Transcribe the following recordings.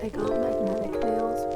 I got magnetic nails.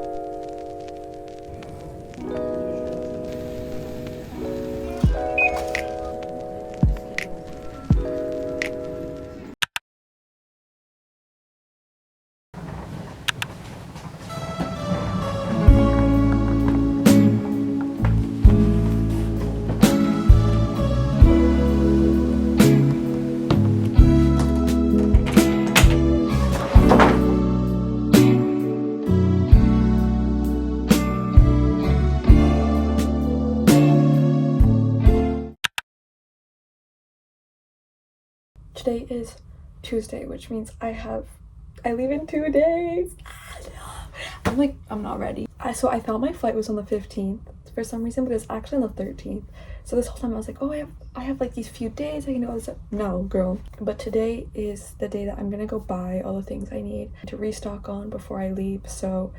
Today is Tuesday, which means I leave in 2 days. I'm not ready. So I thought my flight was on the 15th for some reason, but it's actually on the 13th. So this whole time I was like, oh, I have like these few days. I can do all this stuff. No, girl. But today is the day that I'm gonna go buy all the things I need to restock on before I leave. So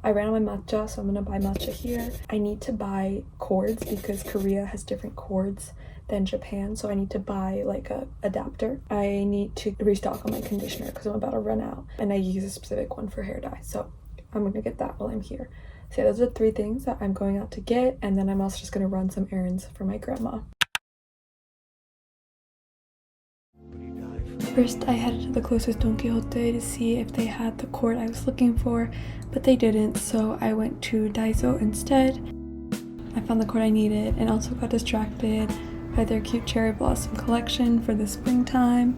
I ran out of my matcha, so I'm gonna buy matcha here. I need to buy cords because Korea has different cords than Japan, so I need to buy like a adapter. I need to restock on my conditioner because I'm about to run out, and I use a specific one for hair dye, so I'm gonna get that while I'm here. So yeah, those are the 3 things that I'm going out to get, and then I'm also just gonna run some errands for my grandma. First, I headed to the closest Don Quixote to see if they had the cord I was looking for, but they didn't, so I went to Daiso instead. I found the cord I needed and also got distracted by their cute cherry blossom collection for the springtime.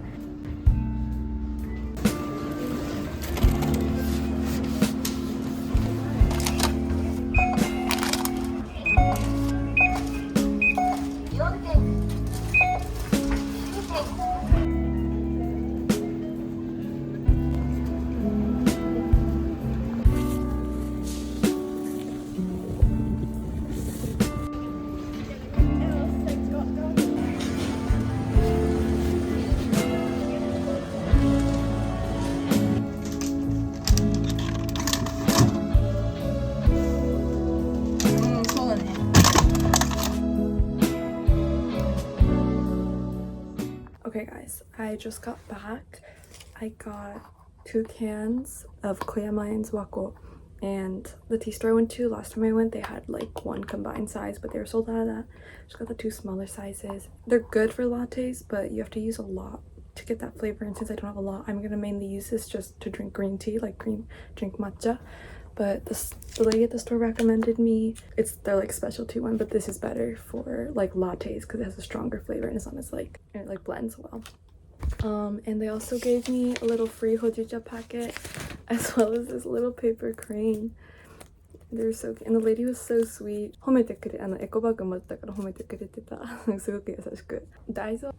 Okay guys, I just got back. I got 2 cans of 𝐭𝐤𝐦𝐬𝐞, and the tea store I went to last time I went, they had like 1 combined size, but they were sold out of that. Just got the 2 smaller sizes. They're good for lattes, but you have to use a lot to get that flavor, and since I don't have a lot, I'm gonna mainly use this just to drink green tea, like drink matcha. But the lady at the store recommended me, it's their like specialty one, but this is better for like lattes because it has a stronger flavor and it's not as like, it like blends well. And they also gave me a little free 𝐭𝐤𝐦𝐞 packet as well as this little paper crane. They're so cute, and the lady was so sweet.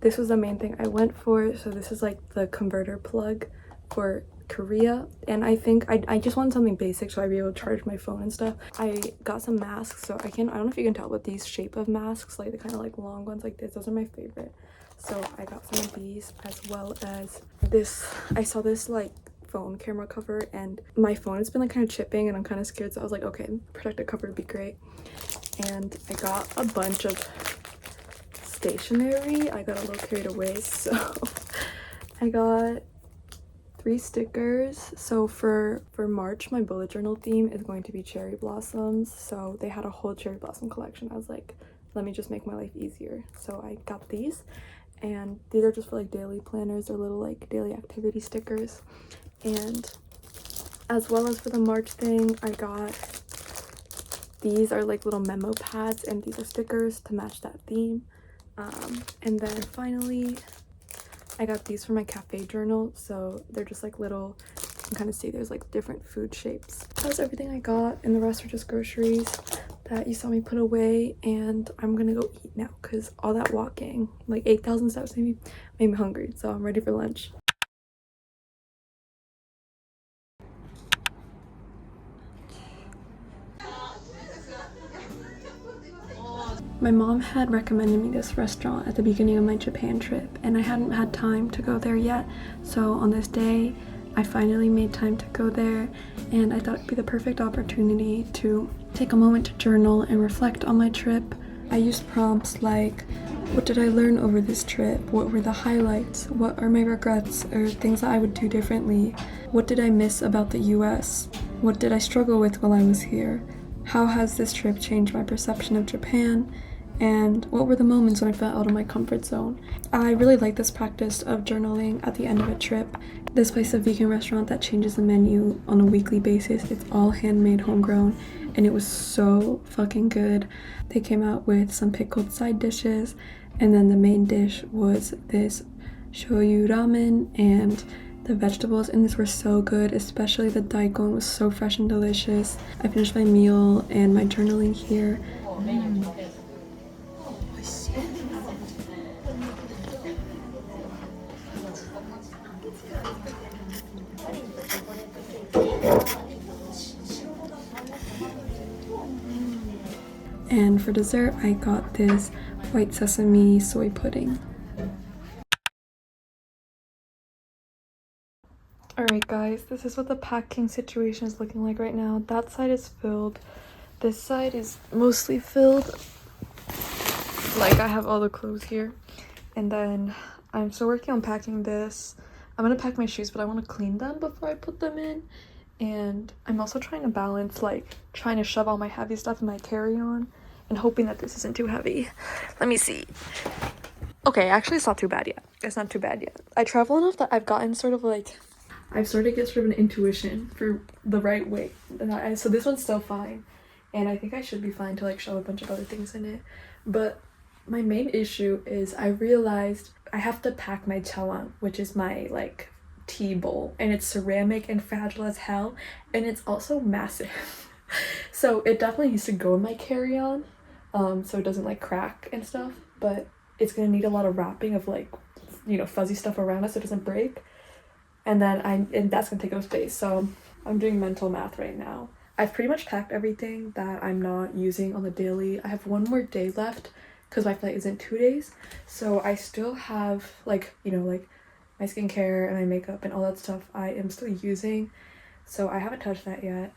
This was the main thing I went for. So this is like the converter plug for Korea, and I think I just wanted something basic so I'd be able to charge my phone and stuff. I got some masks, so I don't know if you can tell, but these shape of masks, like the kind of like long ones like this, those are my favorite. So I got some of these, as well as this. I saw this like phone camera cover, and my phone has been like kind of chipping and I'm kind of scared, so I was like, okay, protective cover would be great. And I got a bunch of stationery. I got a little carried away, so I got 3 stickers. So for March, my bullet journal theme is going to be cherry blossoms, so they had a whole cherry blossom collection. I was like, let me just make my life easier, so I got these, and these are just for like daily planners or little like daily activity stickers. And as well as for the March thing, I got these are like little memo pads, and these are stickers to match that theme. And then finally I got these for my cafe journal, so they're just like little, you can kind of see there's like different food shapes. That's everything I got, and the rest are just groceries that you saw me put away. And I'm gonna go eat now because all that walking, like 8,000 steps, made me hungry, so I'm ready for lunch. My mom had recommended me this restaurant at the beginning of my Japan trip, and I hadn't had time to go there yet. So on this day, I finally made time to go there, and I thought it'd be the perfect opportunity to take a moment to journal and reflect on my trip. I used prompts like, What did I learn over this trip? What were the highlights? What are my regrets or things that I would do differently? What did I miss about the US? What did I struggle with while I was here? How has this trip changed my perception of Japan? And what were the moments when I felt out of my comfort zone? I really like this practice of journaling at the end of a trip. This place is a vegan restaurant that changes the menu on a weekly basis. It's all handmade, homegrown, and it was so fucking good. They came out with some pickled side dishes, and then the main dish was this shoyu ramen, and the vegetables in this were so good, especially the daikon was so fresh and delicious. I finished my meal and my journaling here. And for dessert, I got this white sesame soy pudding. Alright guys, this is what the packing situation is looking like right now. That side is filled. This side is mostly filled. Like, I have all the clothes here. And then I'm still working on packing this. I'm gonna pack my shoes, but I want to clean them before I put them in. And I'm also trying to balance, like, trying to shove all my heavy stuff in my carry-on and hoping that this isn't too heavy. Let me see. Okay, actually it's not too bad yet. It's not too bad yet. I travel enough that I've gotten sort of like, I've started to get sort of an intuition for the right weight. And so this one's still fine. And I think I should be fine to like shove a bunch of other things in it. But my main issue is I realized I have to pack my chawan, which is my like tea bowl. And it's ceramic and fragile as hell. And it's also massive. So it definitely needs to go in my carry-on. So it doesn't like crack and stuff. But it's gonna need a lot of wrapping of like, you know, fuzzy stuff around it so it doesn't break. And that's gonna take up space. So I'm doing mental math right now. I've pretty much packed everything that I'm not using on the daily. I have one more day left because my flight is in 2 days. So I still have like, you know, like my skincare and my makeup and all that stuff I am still using. So I haven't touched that yet.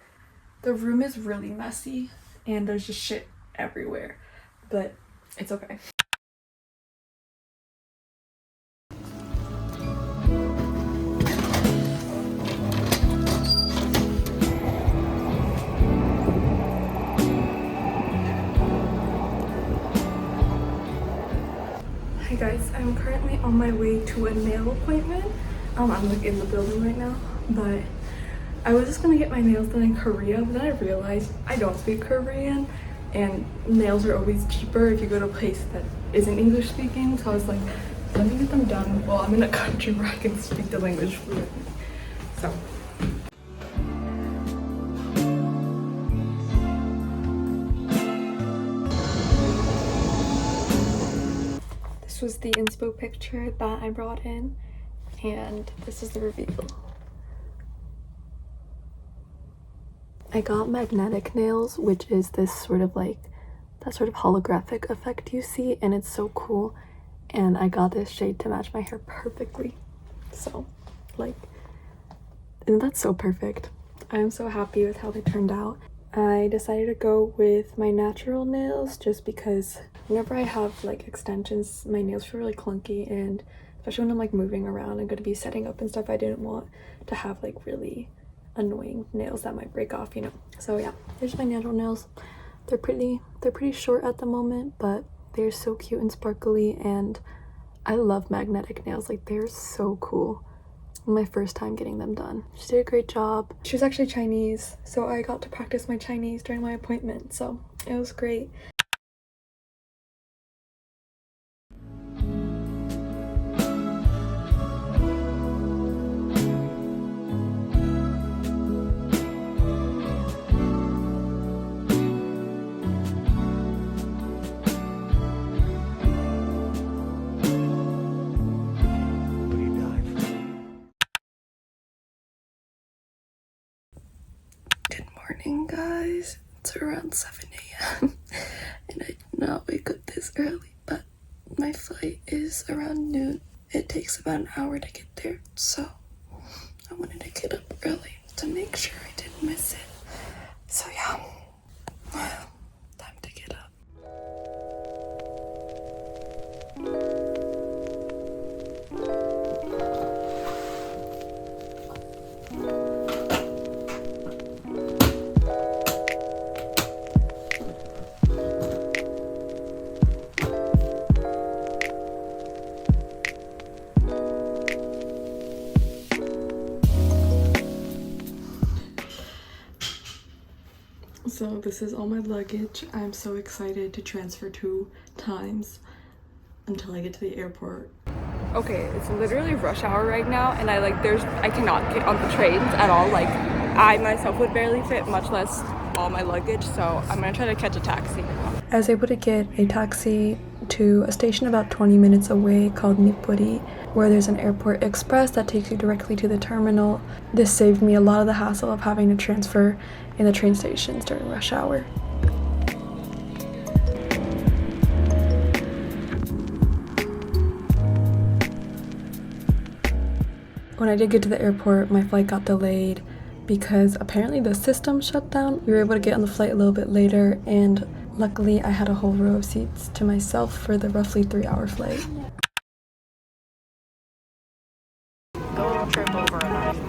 The room is really messy and there's just shit everywhere, but it's okay. Hi guys, I'm currently on my way to a nail appointment. I'm like in the building right now, but I was just gonna get my nails done in Korea, but then I realized I don't speak Korean and nails are always cheaper if you go to a place that isn't English speaking. So I was like, let me get them done while I'm in a country where I can speak the language fluently. So this was the inspo picture that I brought in, and this is the reveal. I got magnetic nails, which is this sort of like, that sort of holographic effect you see, and it's so cool. And I got this shade to match my hair perfectly. So, like, isn't that so perfect? I am so happy with how they turned out. I decided to go with my natural nails just because whenever I have like extensions, my nails feel really clunky, and especially when I'm like moving around and going to be setting up and stuff, I didn't want to have like really annoying nails that might break off, you know. So yeah, here's my natural nails. They're pretty short at the moment, but they're so cute and sparkly, and I love magnetic nails. Like, they're so cool. My first time getting them done. She did a great job. She was actually Chinese, so I got to practice my Chinese during my appointment, so it was great. Morning guys, it's around 7 a.m. and I did not wake up this early, but my flight is around noon. It takes about an hour to get there, so I wanted to get up early to make sure I didn't miss it. So yeah, time to get up. So this is all my luggage. I'm so excited to transfer 2 times until I get to the airport. Okay, it's literally rush hour right now, and I cannot get on the trains at all. Like, I myself would barely fit, much less all my luggage, so I'm gonna try to catch a taxi. I was able to get a taxi to a station about 20 minutes away called 𝐬𝐿, where there's an airport express that takes you directly to the terminal. This saved me a lot of the hassle of having to transfer in the train stations during rush hour. When I did get to the airport, my flight got delayed because apparently the system shut down. We were able to get on the flight a little bit later, and luckily I had a whole row of seats to myself for the roughly 3-hour flight. Don't trip over a knife.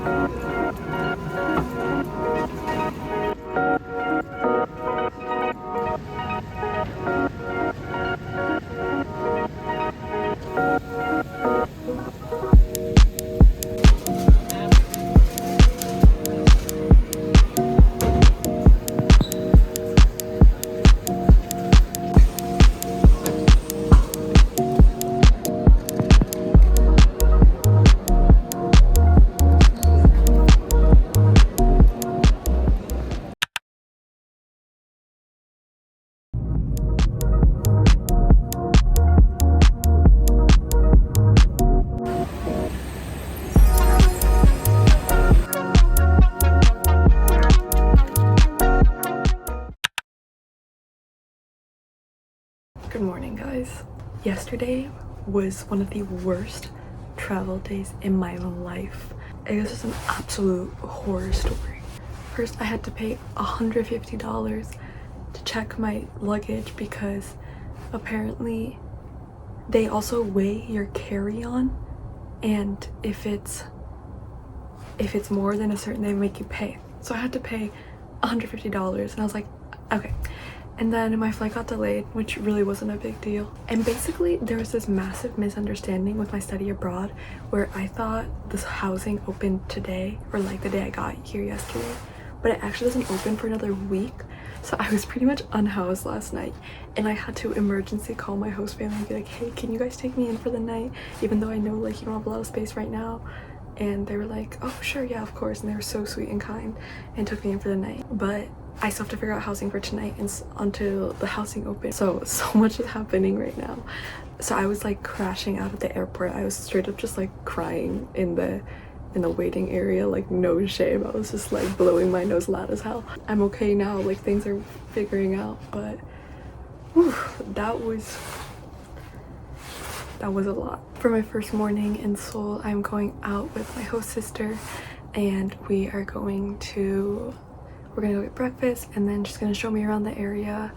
Good morning, guys. Yesterday was one of the worst travel days in my life. It was just an absolute horror story. First, I had to pay $150 to check my luggage because apparently they also weigh your carry-on, and if it's more than a certain, they make you pay. So I had to pay $150, and I was like, okay. And then my flight got delayed, which really wasn't a big deal. And basically there was this massive misunderstanding with my study abroad where I thought this housing opened today, or like the day I got here yesterday, but it actually doesn't open for another week. So I was pretty much unhoused last night, and I had to emergency call my host family and be like, hey, can you guys take me in for the night, even though I know like you don't have a lot of space right now? And they were like, oh sure, yeah, of course. And they were so sweet and kind and took me in for the night. But I still have to figure out housing for tonight and until the housing opens. So much is happening right now. So I was like crashing out at the airport. I was straight up just like crying in the waiting area, like no shame. I was just like blowing my nose loud as hell. I'm okay now, like things are figuring out, but whew, that was a lot. For my first morning in Seoul, I'm going out with my host sister, and we're gonna go get breakfast, and then she's gonna show me around the area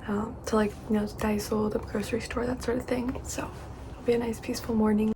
to like, you know, Daiso, the grocery store, that sort of thing. So it'll be a nice peaceful morning.